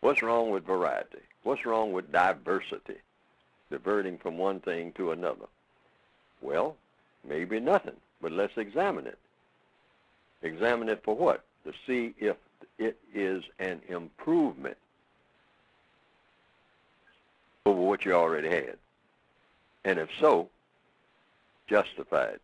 What's wrong with variety? What's wrong with diversity? Diverting from one thing to another. Well, maybe nothing, but let's examine it. Examine it for what? To see if it is an improvement over what you already had. And if so, justify it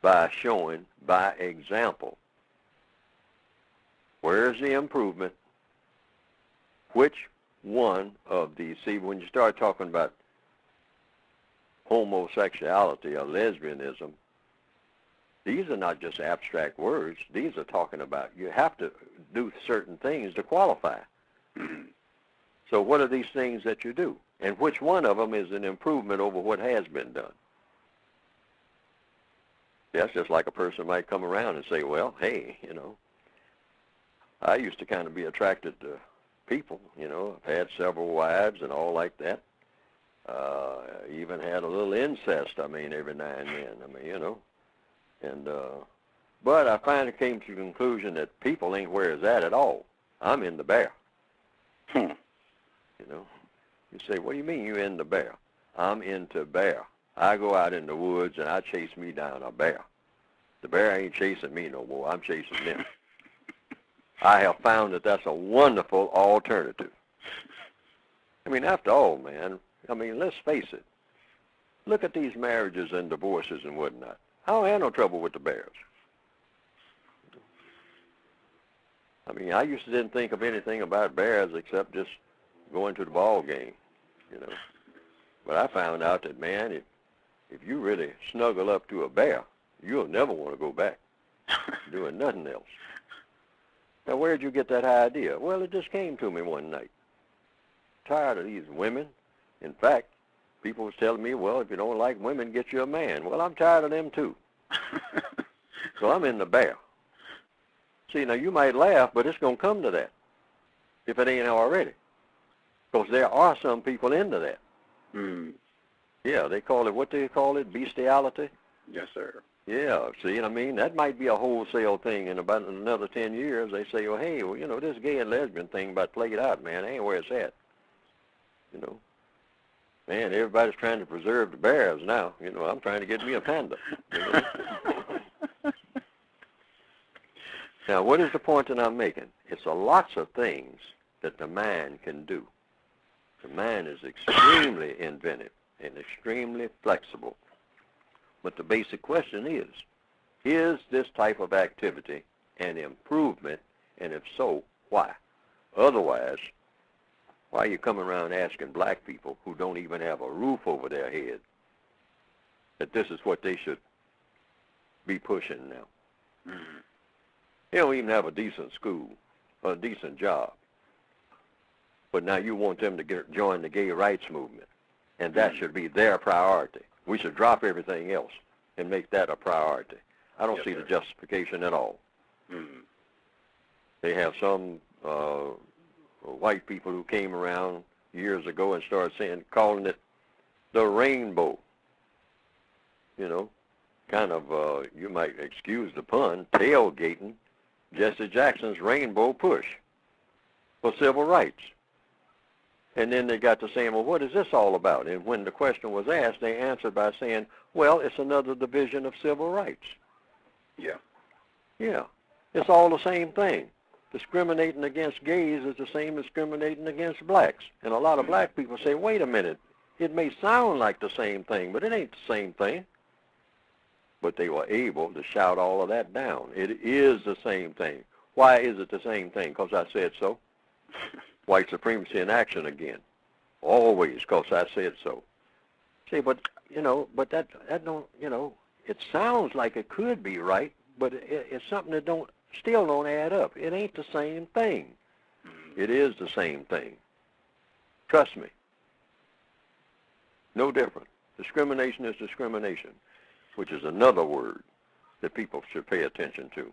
by showing, by example, where's the improvement, which one of these, see, when you start talking about homosexuality or lesbianism, these are not just abstract words. These are talking about you have to do certain things to qualify. So what are these things that you do? And which one of them is an improvement over what has been done? That's just like a person might come around and say, well, hey, you know, I used to kind of be attracted to people, you know. I've had several wives and all like that. Even had a little incest, I mean, every now and then. I mean, you know. And but I finally came to the conclusion that people ain't where it's at all. I'm in the bear. You know. You say, what do you mean you're in the bear? I'm into bear. I go out in the woods and I chase me down a bear. The bear ain't chasing me no more. I'm chasing them. I have found that that's a wonderful alternative. I mean, after all, man, I mean, let's face it. Look at these marriages and divorces and whatnot. I don't have no trouble with the bears. I mean, I used to didn't think of anything about bears except just going to the ball game, you know. But I found out that, man, if you really snuggle up to a bear, you'll never want to go back doing nothing else. Now, where'd you get that idea? Well, it just came to me one night. Tired of these women. In fact, people was telling me, well, if you don't like women, get you a man. Well, I'm tired of them too. So I'm in the bear. See, now you might laugh, but it's going to come to that if it ain't already. Because there are some people into that. Yeah, they call it, what do you call it, bestiality? Yes, sir. Yeah, see, I mean, that might be a wholesale thing. In about another 10 years, they say, well, hey, well, you know, this gay and lesbian thing about played out, man, ain't where it's at. You know. Man, everybody's trying to preserve the bears now. You know, I'm trying to get me a panda. You know? Now, what is the point that I'm making? It's lots of things that the mind can do. The mind is extremely inventive and extremely flexible. But the basic question is this type of activity an improvement, and if so, why? Otherwise, why are you coming around asking black people who don't even have a roof over their head that this is what they should be pushing now? They don't even have a decent school or a decent job. But now you want them to join the gay rights movement, and that should be their priority. We should drop everything else and make that a priority. I don't see the justification at all. They have some white people who came around years ago and started calling it the rainbow. You know, kind of, you might excuse the pun, tailgating Jesse Jackson's rainbow push for civil rights. And then they got to saying, well, what is this all about? And when the question was asked, they answered by saying, well, it's another division of civil rights. Yeah. Yeah. It's all the same thing. Discriminating against gays is the same as discriminating against blacks. And a lot of black people say, wait a minute, it may sound like the same thing, but it ain't the same thing. But they were able to shout all of that down. It is the same thing. Why is it the same thing? Because I said so. White supremacy in action again. Always, because I said so. See, but, you know, but that don't, you know, it sounds like it could be right, but it's something that still don't add up. It ain't the same thing. It is the same thing. Trust me. No different. Discrimination is discrimination, which is another word that people should pay attention to.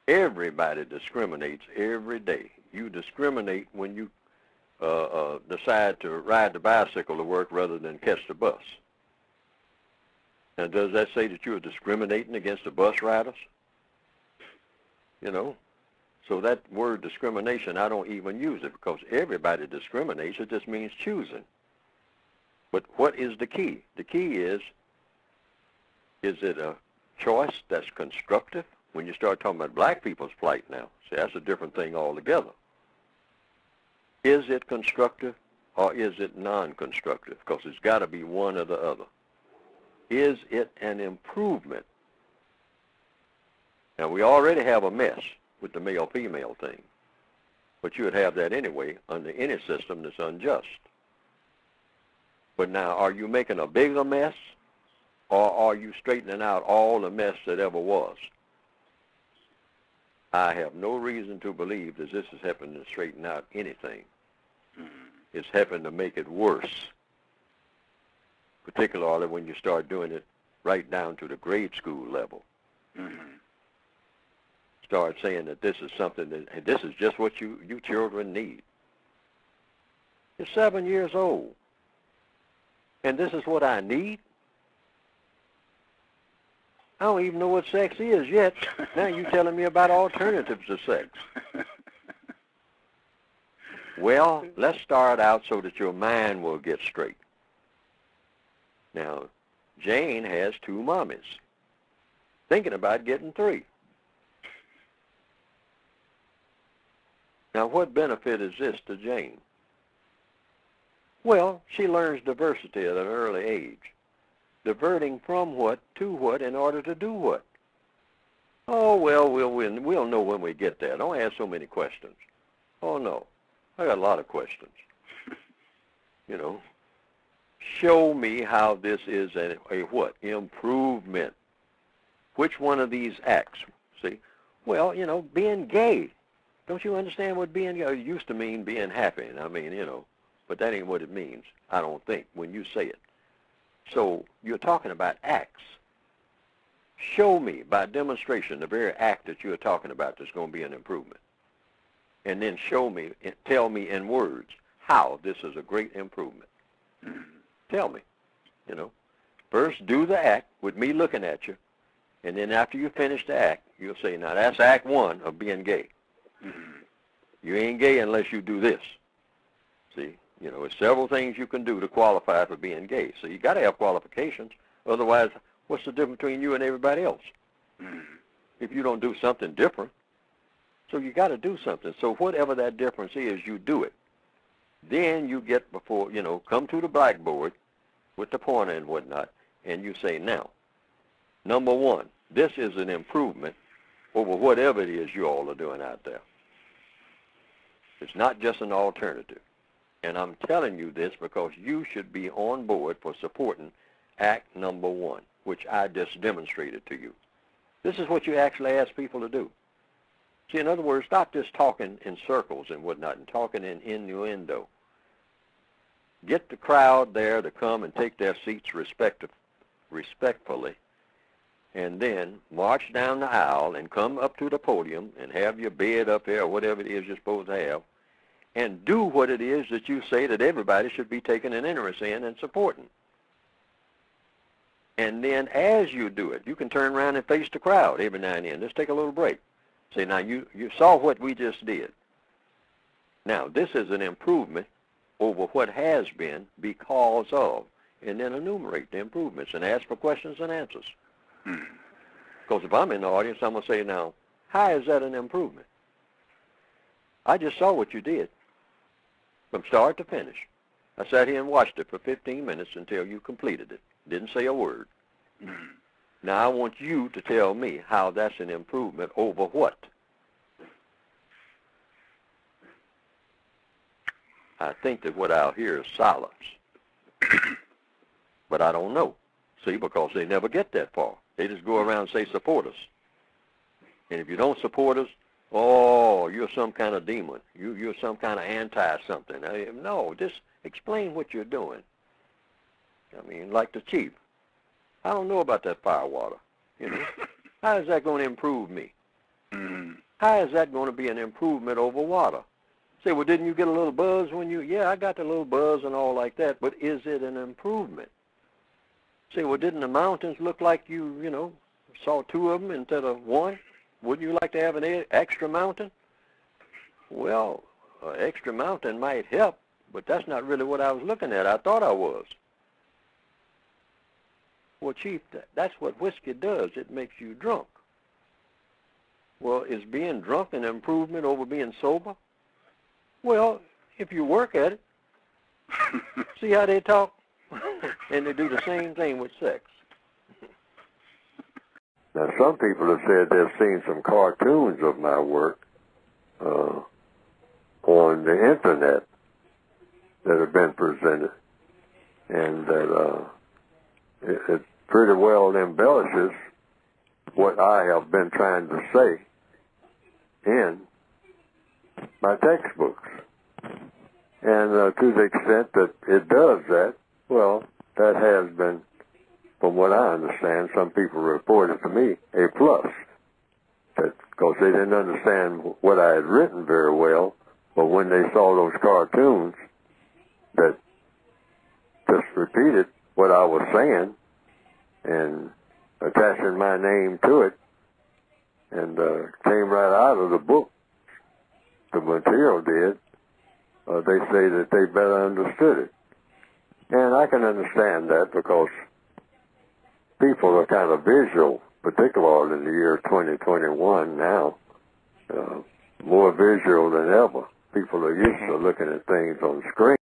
Everybody discriminates every day. You discriminate when you decide to ride the bicycle to work rather than catch the bus. Now, does that say that you're discriminating against the bus riders? You know, So that word discrimination, I don't even use it because everybody discriminates. It just means choosing. But what is the key? The key is it a choice that's constructive? When you start talking about black people's plight now, see, that's a different thing altogether. Is it constructive or is it non-constructive? Because it's got to be one or the other. Is it an improvement? Now, we already have a mess with the male-female thing, but you would have that anyway under any system that's unjust. But now, are you making a bigger mess, or are you straightening out all the mess that ever was? I have no reason to believe that this is helping to straighten out anything. It's helping to make it worse, particularly when you start doing it right down to the grade school level. Start saying that this is something that, hey, this is just what you children need. You're 7 years old, and this is what I need? I don't even know what sex is yet. Now you're telling me about alternatives to sex. Well, let's start out so that your mind will get straight. Now, Jane has 2 mommies, thinking about getting 3. Now, what benefit is this to Jane? Well, she learns diversity at an early age. Diverting from what to what in order to do what? Oh, well, we'll know when we get there. Don't ask so many questions. Oh, no. I got a lot of questions. You know, show me how this is a what? Improvement. Which one of these acts? See? Well, you know, being gay. Don't you understand what being gay used to mean? Being happy. I mean, you know, but that ain't what it means, I don't think, when you say it. So you're talking about acts. Show me by demonstration the very act that you're talking about that's going to be an improvement. And then show me, tell me in words how this is a great improvement. Tell me, you know. First, do the act with me looking at you. And then after you finish the act, you'll say, now that's act 1 of being gay. You ain't gay unless you do this. See, you know, there's several things you can do to qualify for being gay. So you got to have qualifications. Otherwise, what's the difference between you and everybody else? If you don't do something different. So you got to do something. So whatever that difference is, you do it. Then you get before, you know, come to the blackboard with the pointer and whatnot, and you say, now, number 1, this is an improvement over whatever it is you all are doing out there. It's not just an alternative. And I'm telling you this because you should be on board for supporting act number 1, which I just demonstrated to you. This is what you actually ask people to do. See, in other words, stop just talking in circles and whatnot and talking in innuendo. Get the crowd there to come and take their seats respectfully, and then march down the aisle and come up to the podium and have your bed up there or whatever it is you're supposed to have, and do what it is that you say that everybody should be taking an interest in and supporting. And then as you do it, you can turn around and face the crowd every now and then. Just take a little break. Say, now, you saw what we just did. Now, this is an improvement over what has been because of, and then enumerate the improvements and ask for questions and answers. Because if I'm in the audience, I'm going to say, now, how is that an improvement? I just saw what you did from start to finish. I sat here and watched it for 15 minutes until you completed it. Didn't say a word. Now I want you to tell me how that's an improvement over what? I think that what I'll hear is silence. But I don't know. See, because they never get that far. They just go around and say, support us. And if you don't support us, oh, you're some kind of demon. You're some kind of anti-something. No, just explain what you're doing. I mean, like the chief. I don't know about that fire water. You know, how is that going to improve me? How is that going to be an improvement over water? Say, well, didn't you get a little buzz when you? Yeah, I got the little buzz and all like that. But is it an improvement? Say, well, didn't the mountains look like you know, saw 2 of them instead of 1? Wouldn't you like to have an extra mountain? Well, extra mountain might help, but that's not really what I was looking at. I thought I was. Well, Chief, that's what whiskey does. It makes you drunk. Well, is being drunk an improvement over being sober? Well, if you work at it, see how they talk? And they do the same thing with sex. Now, some people have said they've seen some cartoons of my work on the internet that have been presented, and that it pretty well embellishes what I have been trying to say in my textbooks. And to the extent that it does that, well, that has been, from what I understand, some people reported to me, a plus. Because they didn't understand what I had written very well, but when they saw those cartoons that just repeated what I was saying and attaching my name to it, and came right out of the book, the material did, they say that they better understood it. And I can understand that because people are kind of visual, particularly in the year 2021 now, more visual than ever. People are used to looking at things on screen.